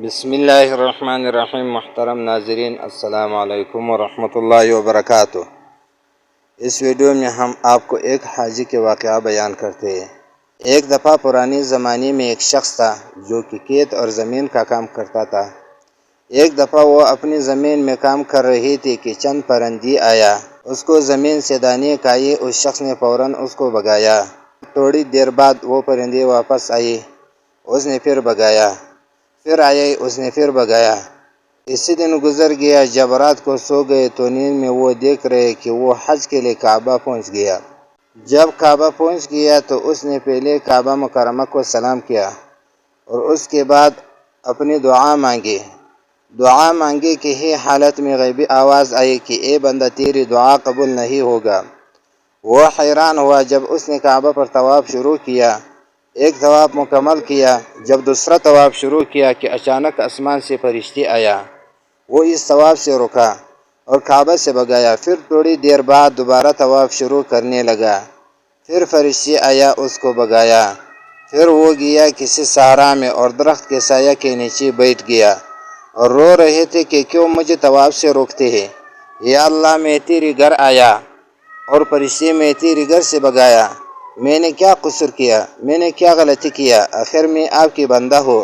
بسم اللہ الرحمن الرحیم۔ محترم ناظرین، السلام علیکم ورحمۃ اللہ وبرکاتہ۔ اس ویڈیو میں ہم آپ کو ایک حاجی کے واقعہ بیان کرتے ہیں۔ ایک دفعہ پرانے زمانے میں ایک شخص تھا جو کہ کھیت اور زمین کا کام کرتا تھا۔ ایک دفعہ وہ اپنی زمین میں کام کر رہی تھی کہ چند پرندی آیا، اس کو زمین سے دانے کھائے۔ اس شخص نے فوراً اس کو بھگایا۔ تھوڑی دیر بعد وہ پرندے واپس آئے، اس نے پھر بھگایا، پھر آئے، اس نے پھر بھگایا۔ اسی دن گزر گیا۔ جب رات کو سو گئے تو نیند میں وہ دیکھ رہے کہ وہ حج کے لیے کعبہ پہنچ گیا۔ جب کعبہ پہنچ گیا تو اس نے پہلے کعبہ مکرمہ کو سلام کیا اور اس کے بعد اپنی دعا مانگی کہ ہی حالت میں غیبی آواز آئی کہ اے بندہ، تیری دعا قبول نہیں ہوگا۔ وہ حیران ہوا جب اس نے کعبہ پر طواف شروع کیا۔ ایک طواف مکمل کیا، جب دوسرا طواف شروع کیا کہ اچانک آسمان سے فرشتے آیا۔ وہ اس طواف سے رکا اور کعبہ سے بھگایا۔ پھر تھوڑی دیر بعد دوبارہ طواف شروع کرنے لگا، پھر فرشتے آیا، اس کو بھگایا۔ پھر وہ گیا کسی صحرا میں اور درخت کے سایہ کے نیچے بیٹھ گیا اور رو رہے تھے کہ کیوں مجھے طواف سے روکتے ہیں؟ یا اللہ، میں تیرے گھر آیا اور فرشتے میں تیرے گھر سے بھگایا۔ میں نے کیا قصور کیا؟ میں نے کیا غلطی کیا؟ آخر میں آپ کی بندہ ہو۔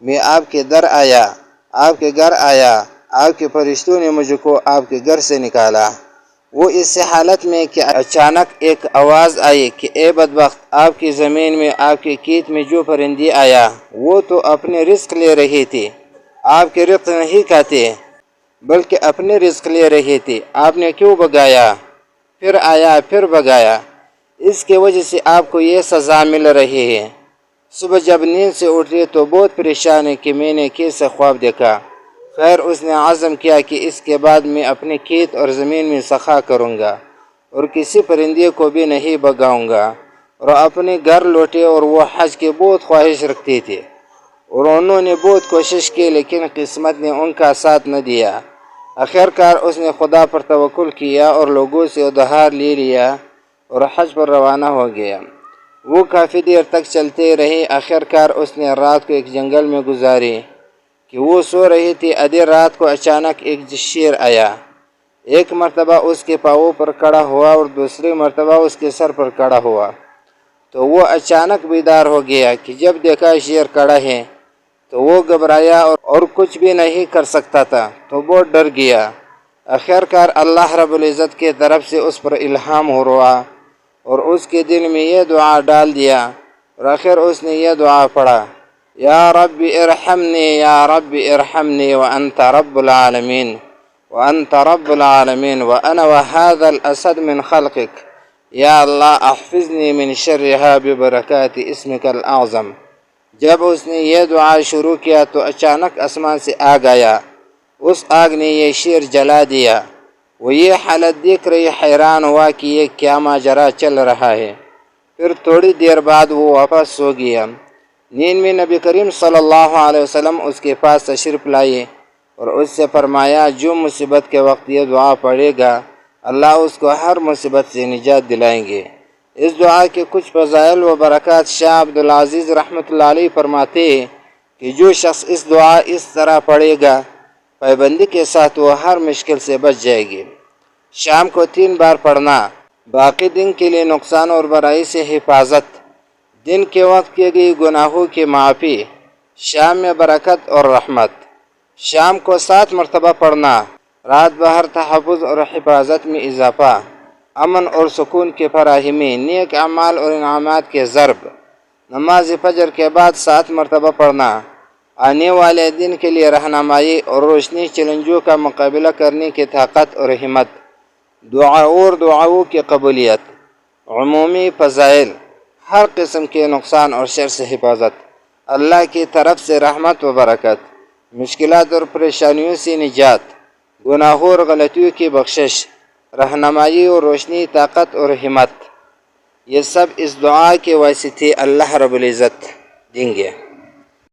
میں آپ کے گھر آیا، آپ کے فرشتوں نے مجھ کو آپ کے گھر سے نکالا۔ وہ اس حالت میں کہ اچانک ایک آواز آئی کہ اے بدبخت، آپ کی زمین میں، آپ کے کھیت میں جو پرندے آیا وہ تو اپنے رزق لے رہے تھے، آپ کے رزق نہیں کھاتے بلکہ اپنے رزق لے رہے تھے۔ آپ نے کیوں بھگایا؟ پھر آیا، پھر بھگایا۔ اس کی وجہ سے آپ کو یہ سزا مل رہی ہے۔ صبح جب نیند سے اٹھے تو بہت پریشان ہے کہ میں نے کیسا خواب دیکھا۔ خیر، اس نے عزم کیا کہ اس کے بعد میں اپنے کھیت اور زمین میں سخا کروں گا اور کسی پرندے کو بھی نہیں بھگاؤں گا، اور اپنے گھر لوٹے۔ اور وہ حج کی بہت خواہش رکھتے تھے اور انہوں نے بہت کوشش کی، لیکن قسمت نے ان کا ساتھ نہ دیا۔ آخرکار اس نے خدا پر توکل کیا اور لوگوں سے ادھار لے لیا اور حج پر روانہ ہو گیا۔ وہ کافی دیر تک چلتے رہے۔ آخرکار اس نے رات کو ایک جنگل میں گزاری کہ وہ سو رہی تھی۔ آدھی رات کو اچانک ایک شیر آیا۔ ایک مرتبہ اس کے پاؤں پر کھڑا ہوا اور دوسری مرتبہ اس کے سر پر کھڑا ہوا تو وہ اچانک بیدار ہو گیا کہ جب دیکھا شیر کھڑا ہے تو وہ گھبرایا اور کچھ بھی نہیں کر سکتا تھا تو بہت ڈر گیا۔ آخرکار اللہ رب العزت کی طرف سے اس پر الہام ہوا اور اس کے دل میں یہ دعا ڈال دیا، اور آخر اس نے یہ دعا پڑھا، یا رب ارحمنی، یا رب ارحمنی وانت رب العالمین، وانت رب العالمین، وانا وهذا الاسد من خلقک، یا اللہ احفظنی من شرها ببرکات اسمک الاعظم۔ جب اس نے یہ دعا شروع کیا تو اچانک آسمان سے آگ آیا۔ اس آگ نے یہ شیر جلا دیا۔ وہ یہ حالت دیکھ رہی حیران ہوا کہ یہ کیا ماجرا چل رہا ہے۔ پھر تھوڑی دیر بعد وہ واپس سو گیا۔ نیند میں نبی کریم صلی اللہ علیہ وسلم اس کے پاس تشریف لائے اور اس سے فرمایا، جو مصیبت کے وقت یہ دعا پڑھے گا اللہ اس کو ہر مصیبت سے نجات دلائیں گے۔ اس دعا کے کچھ فضائل و برکات شاہ عبدالعزیز رحمۃ اللہ علیہ فرماتے ہیں کہ جو شخص اس دعا اس طرح پڑھے گا پابندی کے ساتھ وہ ہر مشکل سے بچ جائے گی۔ شام کو 3 بار پڑھنا، باقی دن کے لیے نقصان اور برائی سے حفاظت، دن کے وقت کیے گئے گناہوں کی معافی، شام میں برکت اور رحمت۔ شام کو 7 مرتبہ پڑھنا، رات بھر تحفظ اور حفاظت میں اضافہ، امن اور سکون کی فراہمی، نیک اعمال اور انعامات کے ضرب۔ نماز فجر کے بعد 7 مرتبہ پڑھنا، آنے والے دن کے لیے رہنمائی اور روشنی، چیلنجوں کا مقابلہ کرنے کی طاقت اور ہمت، دعاؤں کی قبولیت۔ عمومی فضائل، ہر قسم کے نقصان اور شر سے حفاظت، اللہ کی طرف سے رحمت و برکت، مشکلات اور پریشانیوں سے نجات، گناہوں اور غلطیوں کی بخشش، رہنمائی اور روشنی، طاقت اور ہمت۔ یہ سب اس دعا کے واسطے اللہ رب العزت دیں گے۔